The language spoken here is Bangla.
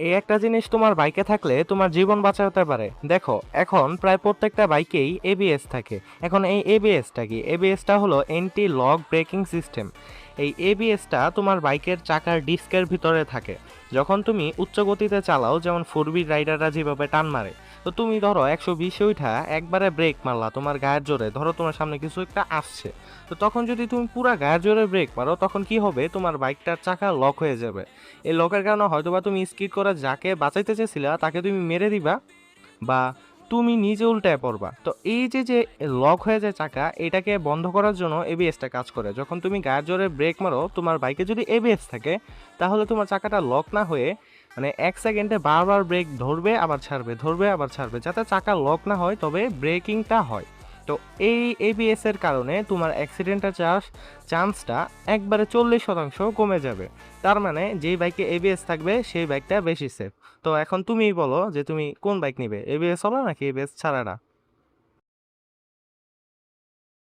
এই একটা জিনিস তোমার বাইকে থাকলে তোমার জীবন বাঁচাতে পারে। দেখো, এখন প্রায় প্রত্যেকটা বাইকেই এবিএস থাকে। এখন এই এবিএসটা কি? এবিএসটা হলো এন্টি লক ব্রেকিং সিস্টেম। এই এবিএসটা তোমার বাইকের চাকার ডিস্কের ভিতরে থাকে। যখন তুমি উচ্চ গতিতে চালাও, যেমন 4 বি রাইডাররা যেভাবে টান মারে, তো তুমি ধরো 120-এ উঠা একবারে ব্রেক মারলা তোমার গায়ের জোরে, ধরো তোমার সামনে কিছু একটা আসছে, তো তখন যদি তুমি পুরা গায়ের জোরে ব্রেক মারো, তখন কি হবে? তোমার বাইকটার চাকা লক হয়ে যাবে। এই লকের কারণে হয়তোবা তুমি স্কিড করে যাকে বাঁচাইতে চেয়েছিলা তাকে তুমি মেরে দিবা, বা তুমি নিজে উল্টায় পড়বা। তো এই যে যে লক হয়ে যায় চাকা, এটাকে বন্ধ করার জন্য এবিএসটা কাজ করে। যখন তুমি গায়ের জোরে ব্রেক মারো, তোমার বাইকে যদি এবিএস থাকে, তাহলে তোমার চাকাটা লক না হয়ে, মানে 1 সেকেন্ডে বারবার ব্রেক ধরবে আবার ছাড়বে, ধরবে আবার ছাড়বে, যাতে চাকা লক না হয়, তবে ব্রেকিংটা হয়। তো এই এবিএস এর কারণে তোমার অ্যাক্সিডেন্টের চান্সটা একবারে 40% কমে যাবে। তার মানে যেই বাইকে এবিএস থাকবে সেই বাইকটা বেশি সেফ। তো এখন তুমিই বলো যে তুমি কোন বাইক নিবে, এবিএস হলো নাকি এবিএস ছাড়াটা?